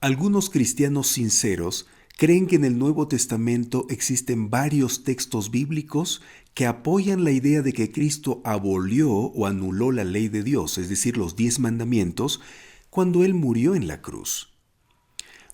Algunos cristianos sinceros creen que en el Nuevo Testamento existen varios textos bíblicos que apoyan la idea de que Cristo abolió o anuló la ley de Dios, es decir, los 10 mandamientos, cuando Él murió en la cruz.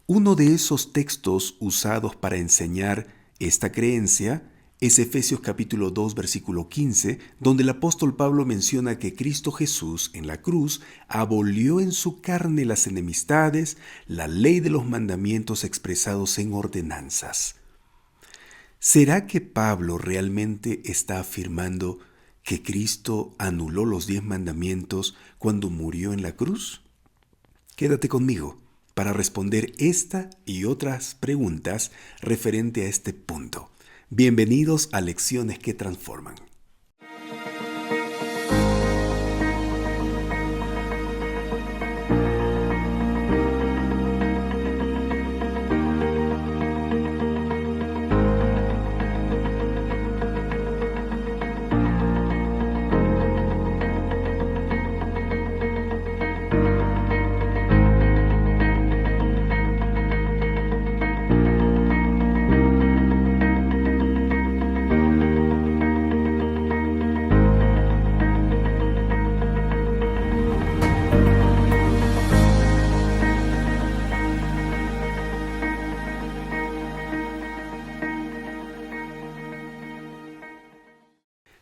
Uno de esos textos usados para enseñar esta creencia es Efesios capítulo 2, versículo 15, donde el apóstol Pablo menciona que Cristo Jesús en la cruz abolió en su carne las enemistades, la ley de los mandamientos expresados en ordenanzas. ¿Será que Pablo realmente está afirmando que Cristo anuló los 10 mandamientos cuando murió en la cruz? Quédate conmigo para responder esta y otras preguntas referente a este punto. Bienvenidos a Lecciones que Transforman.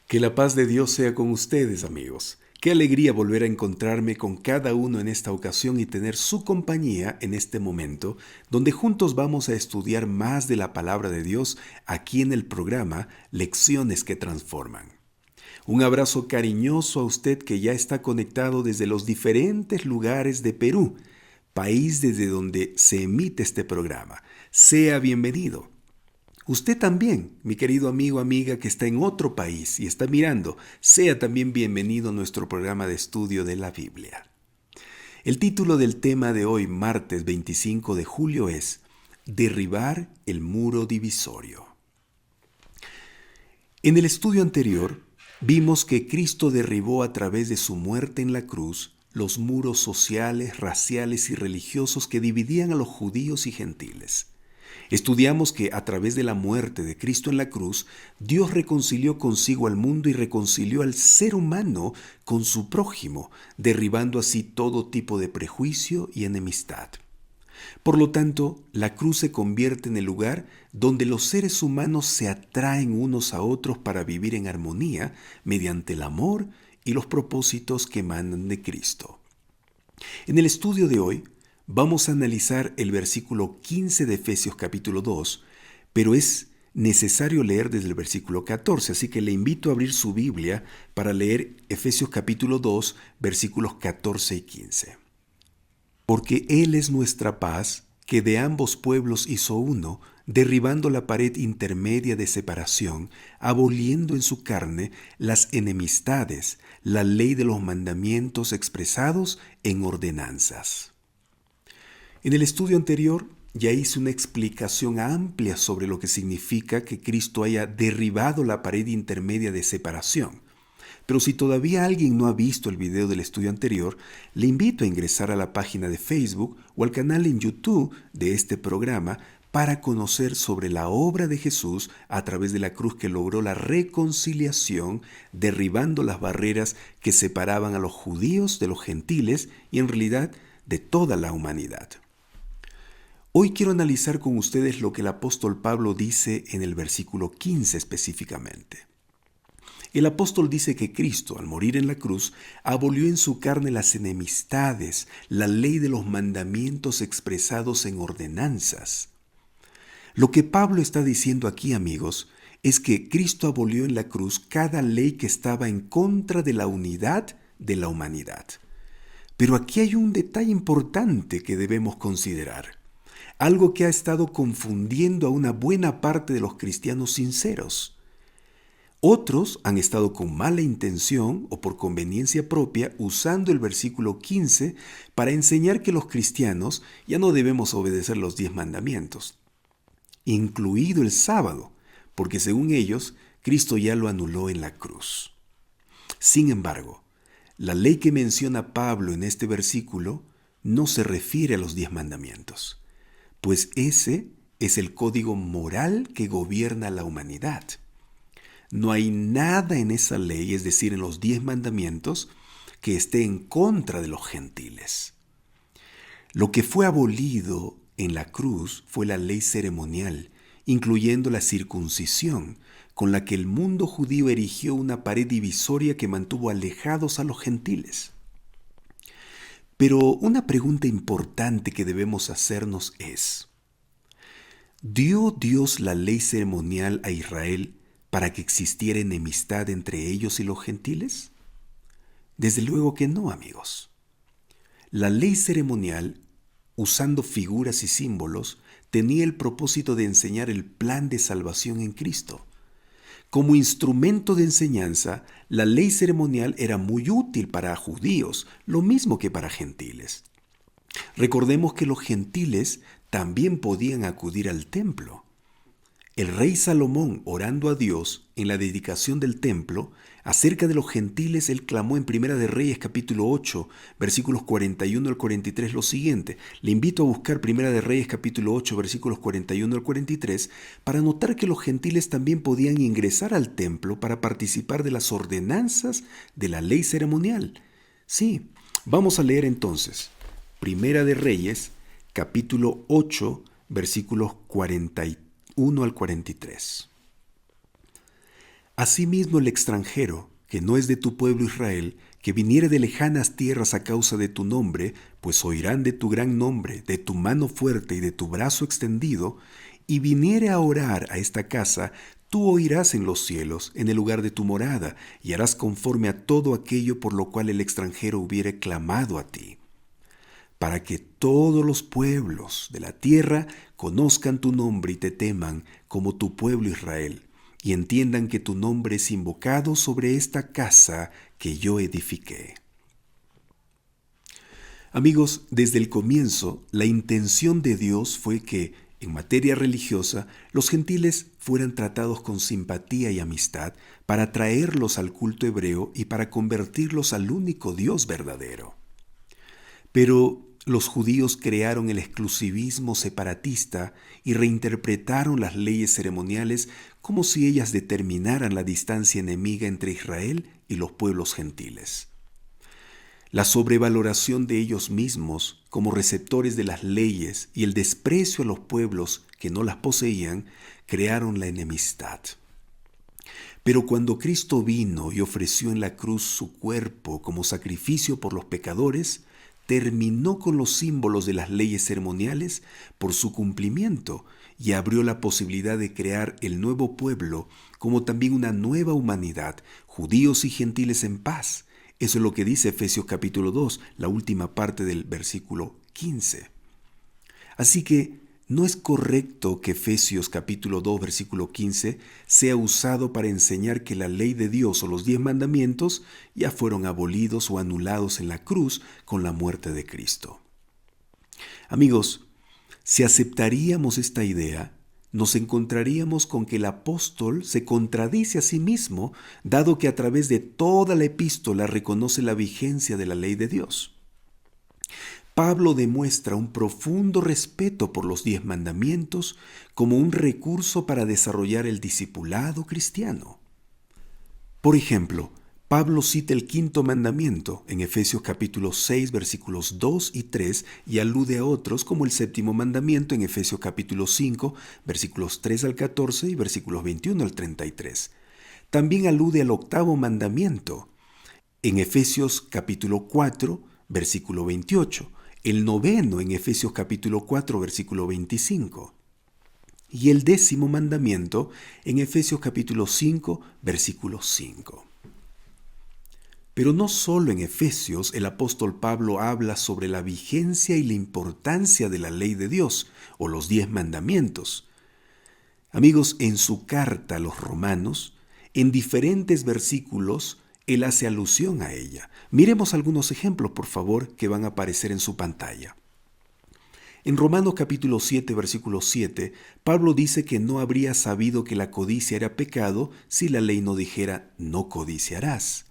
Que la paz de Dios sea con ustedes, amigos. Qué alegría volver a encontrarme con cada uno en esta ocasión y tener su compañía en este momento, donde juntos vamos a estudiar más de la palabra de Dios aquí en el programa Lecciones que Transforman. Un abrazo cariñoso a usted que ya está conectado desde los diferentes lugares de Perú, país desde donde se emite este programa. Sea bienvenido. Usted también, mi querido amigo, amiga que está en otro país y está mirando, sea también bienvenido a nuestro programa de estudio de la Biblia. El título del tema de hoy, martes 25 de julio, es Derribar el muro divisorio. En el estudio anterior, vimos que Cristo derribó a través de su muerte en la cruz los muros sociales, raciales y religiosos que dividían a los judíos y gentiles. Estudiamos que a través de la muerte de Cristo en la cruz, Dios reconcilió consigo al mundo y reconcilió al ser humano con su prójimo, derribando así todo tipo de prejuicio y enemistad. Por lo tanto, la cruz se convierte en el lugar donde los seres humanos se atraen unos a otros para vivir en armonía mediante el amor y los propósitos que emanan de Cristo. En el estudio de hoy, vamos a analizar el versículo 15 de Efesios capítulo 2, pero es necesario leer desde el versículo 14, así que le invito a abrir su Biblia para leer Efesios capítulo 2, versículos 14 y 15. Porque Él es nuestra paz, que de ambos pueblos hizo uno, derribando la pared intermedia de separación, aboliendo en su carne las enemistades, la ley de los mandamientos expresados en ordenanzas. En el estudio anterior ya hice una explicación amplia sobre lo que significa que Cristo haya derribado la pared intermedia de separación. Pero si todavía alguien no ha visto el video del estudio anterior, le invito a ingresar a la página de Facebook o al canal en YouTube de este programa para conocer sobre la obra de Jesús a través de la cruz que logró la reconciliación, derribando las barreras que separaban a los judíos de los gentiles y en realidad de toda la humanidad. Hoy quiero analizar con ustedes lo que el apóstol Pablo dice en el versículo 15 específicamente. El apóstol dice que Cristo, al morir en la cruz, abolió en su carne las enemistades, la ley de los mandamientos expresados en ordenanzas. Lo que Pablo está diciendo aquí, amigos, es que Cristo abolió en la cruz cada ley que estaba en contra de la unidad de la humanidad. Pero aquí hay un detalle importante que debemos considerar. Algo que ha estado confundiendo a una buena parte de los cristianos sinceros. Otros han estado con mala intención o por conveniencia propia usando el versículo 15 para enseñar que los cristianos ya no debemos obedecer los 10 mandamientos, incluido el sábado, porque según ellos, Cristo ya lo anuló en la cruz. Sin embargo, la ley que menciona Pablo en este versículo no se refiere a los 10 mandamientos, pues ese es el código moral que gobierna la humanidad. No hay nada en esa ley, es decir, en los 10 mandamientos, que esté en contra de los gentiles. Lo que fue abolido en la cruz fue la ley ceremonial, incluyendo la circuncisión, con la que el mundo judío erigió una pared divisoria que mantuvo alejados a los gentiles. Pero una pregunta importante que debemos hacernos es: ¿dio Dios la ley ceremonial a Israel para que existiera enemistad entre ellos y los gentiles? Desde luego que no, amigos. La ley ceremonial, usando figuras y símbolos, tenía el propósito de enseñar el plan de salvación en Cristo. Como instrumento de enseñanza, la ley ceremonial era muy útil para judíos, lo mismo que para gentiles. Recordemos que los gentiles también podían acudir al templo. El rey Salomón, orando a Dios en la dedicación del templo, acerca de los gentiles, él clamó en Primera de Reyes capítulo 8, versículos 41 al 43 lo siguiente. Le invito a buscar Primera de Reyes capítulo 8, versículos 41 al 43, para notar que los gentiles también podían ingresar al templo para participar de las ordenanzas de la ley ceremonial. Sí, vamos a leer entonces Primera de Reyes capítulo 8, versículos 41 al 43. Asimismo el extranjero, que no es de tu pueblo Israel, que viniere de lejanas tierras a causa de tu nombre, pues oirán de tu gran nombre, de tu mano fuerte y de tu brazo extendido, y viniere a orar a esta casa, tú oirás en los cielos, en el lugar de tu morada, y harás conforme a todo aquello por lo cual el extranjero hubiere clamado a ti, para que todos los pueblos de la tierra conozcan tu nombre y te teman como tu pueblo Israel, y entiendan que tu nombre es invocado sobre esta casa que yo edifiqué. Amigos, desde el comienzo, la intención de Dios fue que, en materia religiosa, los gentiles fueran tratados con simpatía y amistad para atraerlos al culto hebreo y para convertirlos al único Dios verdadero. Pero los judíos crearon el exclusivismo separatista y reinterpretaron las leyes ceremoniales como si ellas determinaran la distancia enemiga entre Israel y los pueblos gentiles. La sobrevaloración de ellos mismos como receptores de las leyes y el desprecio a los pueblos que no las poseían crearon la enemistad. Pero cuando Cristo vino y ofreció en la cruz su cuerpo como sacrificio por los pecadores, terminó con los símbolos de las leyes ceremoniales por su cumplimiento y abrió la posibilidad de crear el nuevo pueblo como también una nueva humanidad, judíos y gentiles en paz. Eso es lo que dice Efesios capítulo 2, la última parte del versículo 15. Así que no es correcto que Efesios capítulo 2, versículo 15 sea usado para enseñar que la ley de Dios o los 10 mandamientos ya fueron abolidos o anulados en la cruz con la muerte de Cristo. Amigos, si aceptaríamos esta idea, nos encontraríamos con que el apóstol se contradice a sí mismo, dado que a través de toda la epístola reconoce la vigencia de la ley de Dios. Pablo demuestra un profundo respeto por los 10 mandamientos como un recurso para desarrollar el discipulado cristiano. Por ejemplo, Pablo cita el 5.º mandamiento en Efesios capítulo 6, versículos 2 y 3 y alude a otros como el 7.º mandamiento en Efesios capítulo 5, versículos 3 al 14 y versículos 21 al 33. También alude al 8.º mandamiento en Efesios capítulo 4, versículo 28. El 9.º en Efesios capítulo 4, versículo 25. Y el 10.º mandamiento en Efesios capítulo 5, versículo 5. Pero no solo en Efesios el apóstol Pablo habla sobre la vigencia y la importancia de la ley de Dios o los 10 mandamientos. Amigos, en su carta a los Romanos, en diferentes versículos, él hace alusión a ella. Miremos algunos ejemplos, por favor, que van a aparecer en su pantalla. En Romanos capítulo 7, versículo 7, Pablo dice que no habría sabido que la codicia era pecado si la ley no dijera no codiciarás.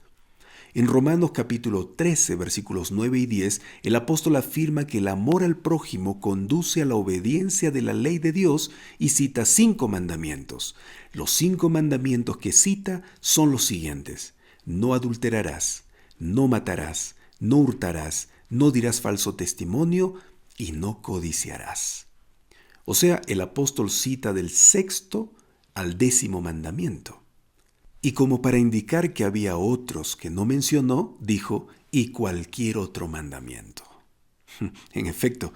En Romanos capítulo 13, versículos 9 y 10, el apóstol afirma que el amor al prójimo conduce a la obediencia de la ley de Dios y cita 5 mandamientos. Los 5 mandamientos que cita son los siguientes: no adulterarás, no matarás, no hurtarás, no dirás falso testimonio y no codiciarás. O sea, el apóstol cita del 6º al 10º mandamiento. Y como para indicar que había otros que no mencionó, dijo, y cualquier otro mandamiento. En efecto,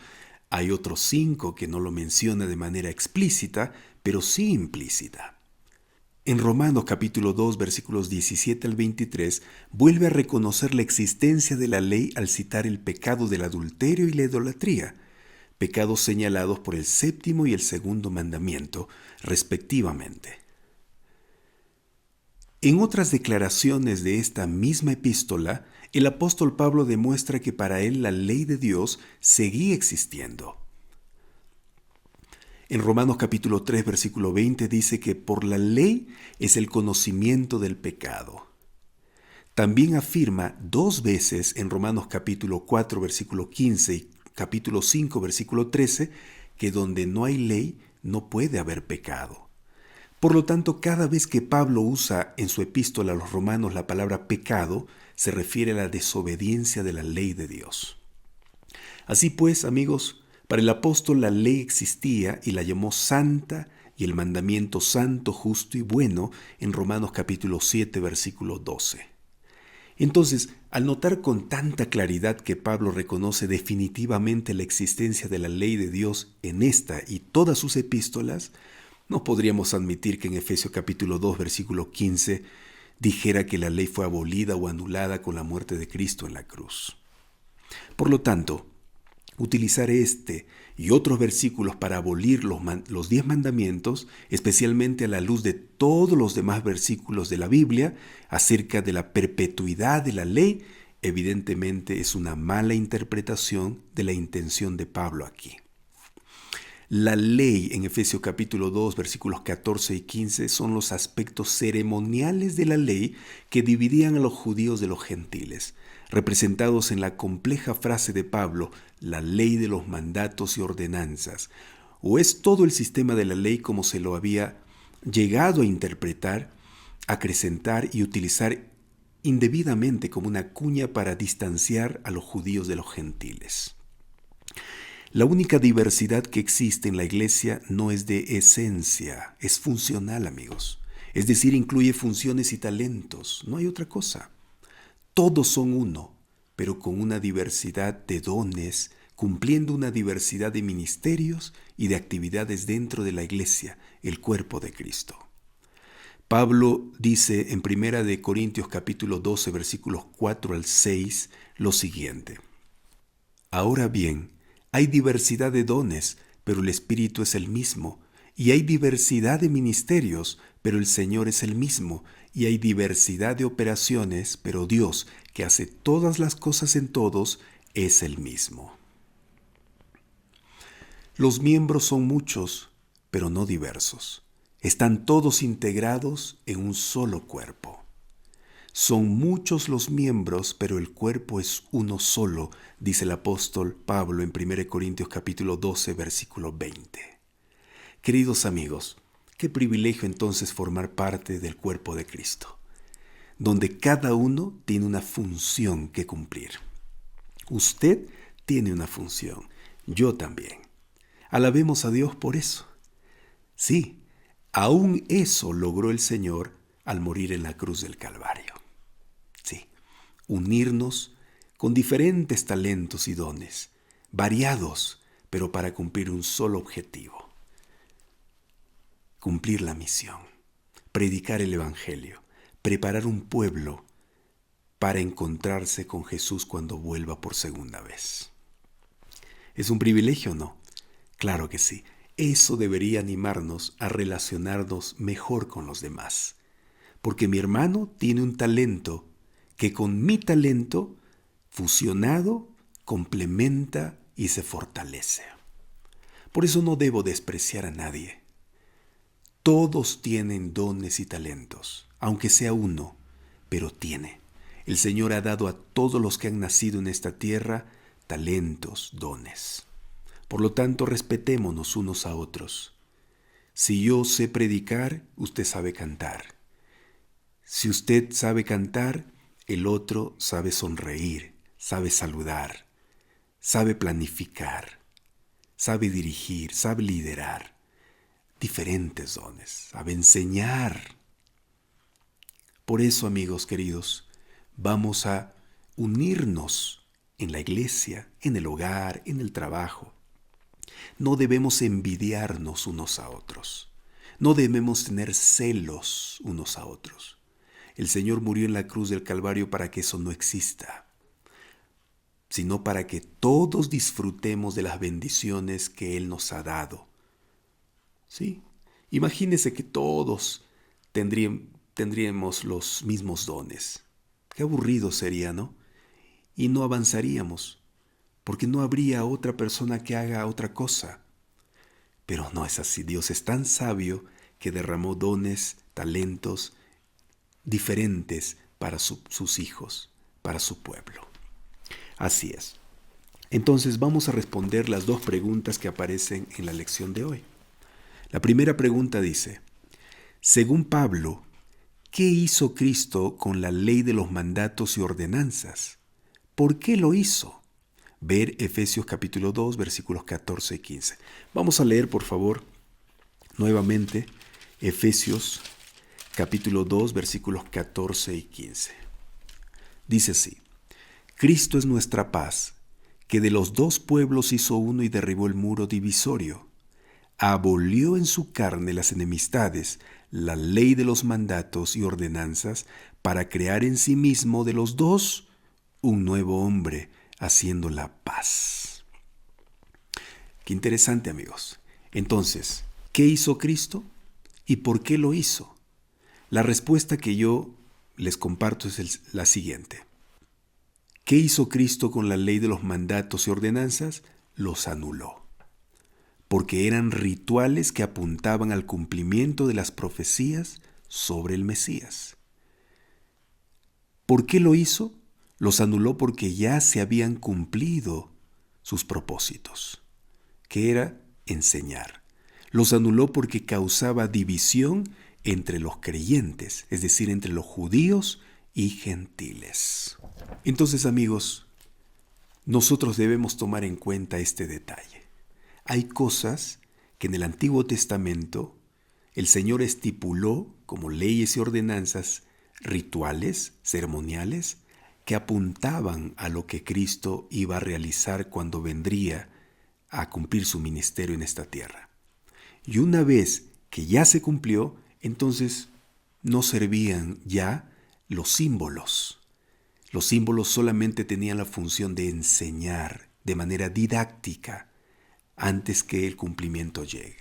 hay otros 5 que no lo menciona de manera explícita, pero sí implícita. En Romanos capítulo 2, versículos 17 al 23, vuelve a reconocer la existencia de la ley al citar el pecado del adulterio y la idolatría, pecados señalados por el 7º y el 2º mandamiento, respectivamente. En otras declaraciones de esta misma epístola, el apóstol Pablo demuestra que para él la ley de Dios seguía existiendo. En Romanos capítulo 3, versículo 20 dice que por la ley es el conocimiento del pecado. También afirma 2 veces en Romanos capítulo 4, versículo 15 y capítulo 5, versículo 13, que donde no hay ley no puede haber pecado. Por lo tanto, cada vez que Pablo usa en su epístola a los romanos la palabra pecado, se refiere a la desobediencia de la ley de Dios. Así pues, amigos, para el apóstol la ley existía y la llamó santa, y el mandamiento santo, justo y bueno en Romanos capítulo 7, versículo 12. Entonces, al notar con tanta claridad que Pablo reconoce definitivamente la existencia de la ley de Dios en esta y todas sus epístolas, no podríamos admitir que en Efesios capítulo 2, versículo 15, dijera que la ley fue abolida o anulada con la muerte de Cristo en la cruz. Por lo tanto, utilizar este y otros versículos para abolir los 10 mandamientos, especialmente a la luz de todos los demás versículos de la Biblia acerca de la perpetuidad de la ley, evidentemente es una mala interpretación de la intención de Pablo aquí. La ley en Efesios capítulo 2, versículos 14 y 15 son los aspectos ceremoniales de la ley que dividían a los judíos de los gentiles, representados en la compleja frase de Pablo, la ley de los mandatos y ordenanzas. O es todo el sistema de la ley como se lo había llegado a interpretar, acrecentar y utilizar indebidamente como una cuña para distanciar a los judíos de los gentiles. La única diversidad que existe en la iglesia no es de esencia, es funcional, amigos. Es decir, incluye funciones y talentos, no hay otra cosa. Todos son uno, pero con una diversidad de dones, cumpliendo una diversidad de ministerios y de actividades dentro de la iglesia, el cuerpo de Cristo. Pablo dice en 1 de Corintios capítulo 12, versículos 4 al 6, lo siguiente. Ahora bien, hay diversidad de dones, pero el Espíritu es el mismo. Y hay diversidad de ministerios, pero el Señor es el mismo. Y hay diversidad de operaciones, pero Dios, que hace todas las cosas en todos, es el mismo. Los miembros son muchos, pero no diversos. Están todos integrados en un solo cuerpo. Son muchos los miembros, pero el cuerpo es uno solo, dice el apóstol Pablo en 1 Corintios capítulo 12, versículo 20. Queridos amigos, qué privilegio entonces formar parte del cuerpo de Cristo, donde cada uno tiene una función que cumplir. Usted tiene una función, yo también. Alabemos a Dios por eso. Sí, aún eso logró el Señor al morir en la cruz del Calvario. Sí, unirnos con diferentes talentos y dones, variados, pero para cumplir un solo objetivo. Cumplir la misión, predicar el Evangelio, preparar un pueblo para encontrarse con Jesús cuando vuelva por segunda vez. ¿Es un privilegio o no? Claro que sí. Eso debería animarnos a relacionarnos mejor con los demás. Porque mi hermano tiene un talento que con mi talento, fusionado, complementa y se fortalece. Por eso no debo despreciar a nadie. Todos tienen dones y talentos, aunque sea uno, pero tiene. El Señor ha dado a todos los que han nacido en esta tierra talentos, dones. Por lo tanto, respetémonos unos a otros. Si yo sé predicar, usted sabe cantar. Si usted sabe cantar, el otro sabe sonreír, sabe saludar, sabe planificar, sabe dirigir, sabe liderar. Diferentes dones, sabe enseñar. Por eso, amigos queridos, vamos a unirnos en la iglesia, en el hogar, en el trabajo. No debemos envidiarnos unos a otros. No debemos tener celos unos a otros. El Señor murió en la cruz del Calvario para que eso no exista, sino para que todos disfrutemos de las bendiciones que Él nos ha dado. ¿Sí? Imagínese que todos tendríamos los mismos dones. Qué aburrido sería, ¿no? Y no avanzaríamos, porque no habría otra persona que haga otra cosa. Pero no es así. Dios es tan sabio que derramó dones, talentos diferentes para sus hijos, para su pueblo. Así es. Entonces vamos a responder las dos preguntas que aparecen en la lección de hoy. La primera pregunta dice, según Pablo, ¿qué hizo Cristo con la ley de los mandatos y ordenanzas? ¿Por qué lo hizo? Ver Efesios capítulo 2, versículos 14 y 15. Vamos a leer, por favor, nuevamente Efesios capítulo 2, versículos 14 y 15. Dice así, Cristo es nuestra paz, que de los dos pueblos hizo uno y derribó el muro divisorio. Abolió en su carne las enemistades, la ley de los mandatos y ordenanzas, para crear en sí mismo de los dos un nuevo hombre, haciendo la paz. Qué interesante, amigos. Entonces, ¿qué hizo Cristo? ¿Y por qué lo hizo? La respuesta que yo les comparto es la siguiente. ¿Qué hizo Cristo con la ley de los mandatos y ordenanzas? Los anuló, porque eran rituales que apuntaban al cumplimiento de las profecías sobre el Mesías. ¿Por qué lo hizo? Los anuló porque ya se habían cumplido sus propósitos, que era enseñar. Los anuló porque causaba división entre los creyentes, es decir, entre los judíos y gentiles. Entonces, amigos, nosotros debemos tomar en cuenta este detalle. Hay cosas que en el Antiguo Testamento el Señor estipuló como leyes y ordenanzas, rituales, ceremoniales, que apuntaban a lo que Cristo iba a realizar cuando vendría a cumplir su ministerio en esta tierra. Y una vez que ya se cumplió, entonces no servían ya los símbolos. Los símbolos solamente tenían la función de enseñar de manera didáctica antes que el cumplimiento llegue.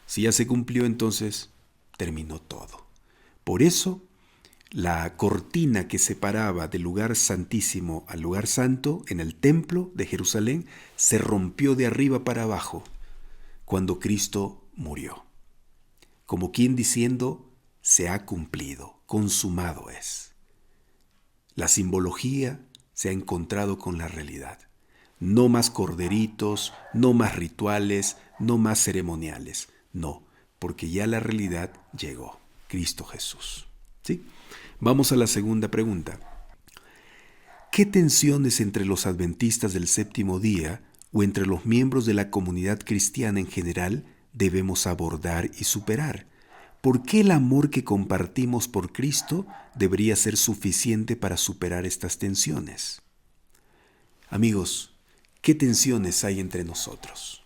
Si ya se cumplió, entonces terminó todo. Por eso, la cortina que separaba del lugar santísimo al lugar santo en el templo de Jerusalén se rompió de arriba para abajo cuando Cristo murió. Como quien diciendo, se ha cumplido, consumado es. La simbología se ha encontrado con la realidad. No más corderitos, no más rituales, no más ceremoniales. No, porque ya la realidad llegó, Cristo Jesús. ¿Sí? Vamos a la segunda pregunta. ¿Qué tensiones entre los adventistas del séptimo día o entre los miembros de la comunidad cristiana en general debemos abordar y superar? ¿Por qué el amor que compartimos por Cristo debería ser suficiente para superar estas tensiones? Amigos, ¿qué tensiones hay entre nosotros?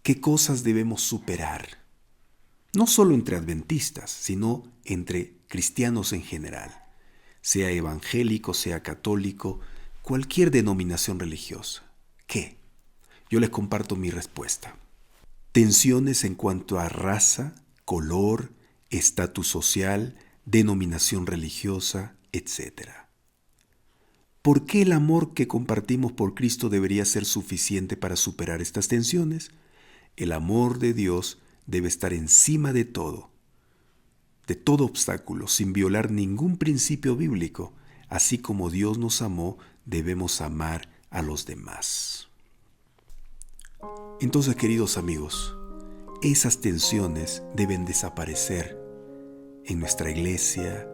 ¿Qué cosas debemos superar? No solo entre adventistas, sino entre cristianos en general, sea evangélico, sea católico, cualquier denominación religiosa. ¿Qué? Yo les comparto mi respuesta. Tensiones en cuanto a raza, color, estatus social, denominación religiosa, etc. ¿Por qué el amor que compartimos por Cristo debería ser suficiente para superar estas tensiones? El amor de Dios debe estar encima de todo obstáculo, sin violar ningún principio bíblico, así como Dios nos amó, debemos amar a los demás. Entonces, queridos amigos, esas tensiones deben desaparecer en nuestra iglesia,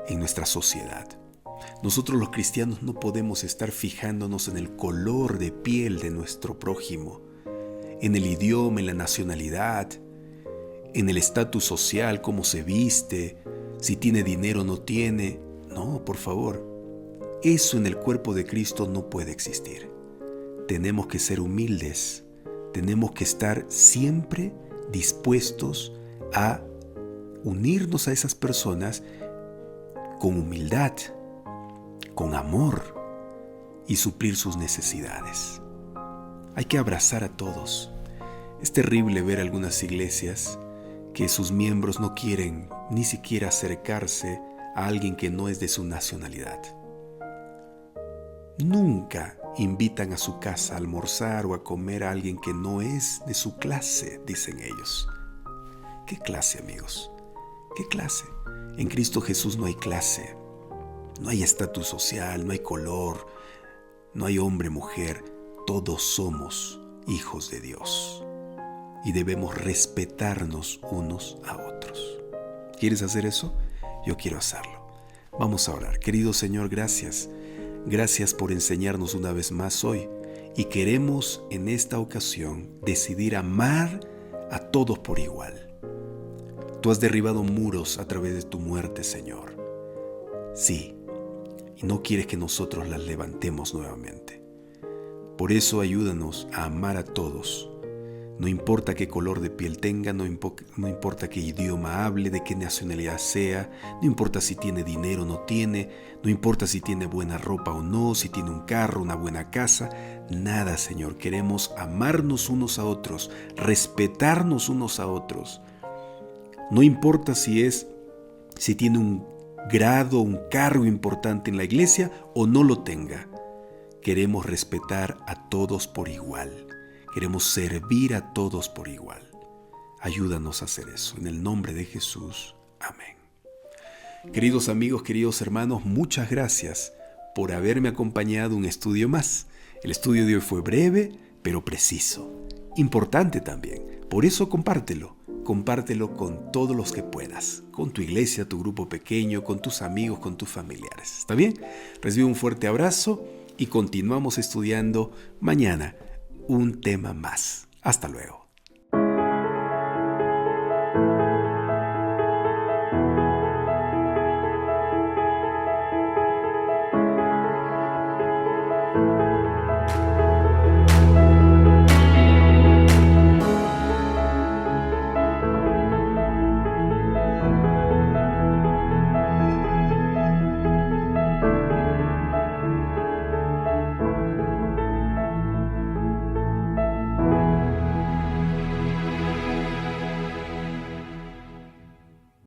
en nuestra sociedad. Nosotros los cristianos no podemos estar fijándonos en el color de piel de nuestro prójimo, en el idioma, en la nacionalidad, en el estatus social, cómo se viste, si tiene dinero o no tiene. No, por favor, eso en el cuerpo de Cristo no puede existir. Tenemos que ser humildes, tenemos que estar siempre dispuestos a unirnos a esas personas con humildad, con amor y suplir sus necesidades. Hay que abrazar a todos. Es terrible ver algunas iglesias que sus miembros no quieren ni siquiera acercarse a alguien que no es de su nacionalidad. Nunca invitan a su casa a almorzar o a comer a alguien que no es de su clase, dicen ellos. ¿Qué clase, amigos? ¿Qué clase? En Cristo Jesús no hay clase, no hay estatus social, no hay color, no hay hombre, mujer. Todos somos hijos de Dios y debemos respetarnos unos a otros. ¿Quieres hacer eso? Yo quiero hacerlo. Vamos a orar. Querido Señor, gracias. Gracias por enseñarnos una vez más hoy y queremos en esta ocasión decidir amar a todos por igual. Tú has derribado muros a través de tu muerte, Señor. Sí, y no quieres que nosotros las levantemos nuevamente. Por eso ayúdanos a amar a todos. No importa qué color de piel tenga, no importa qué idioma hable, de qué nacionalidad sea, no importa si tiene dinero o no tiene, no importa si tiene buena ropa o no, si tiene un carro, una buena casa, nada, Señor. Queremos amarnos unos a otros, respetarnos unos a otros. No importa si tiene un grado, un cargo importante en la iglesia o no lo tenga. Queremos respetar a todos por igual. Queremos servir a todos por igual. Ayúdanos a hacer eso. En el nombre de Jesús. Amén. Queridos amigos, queridos hermanos, muchas gracias por haberme acompañado un estudio más. El estudio de hoy fue breve, pero preciso. Importante también. Por eso compártelo. Compártelo con todos los que puedas. Con tu iglesia, tu grupo pequeño, con tus amigos, con tus familiares. ¿Está bien? Recibe un fuerte abrazo y continuamos estudiando mañana un tema más. Hasta luego.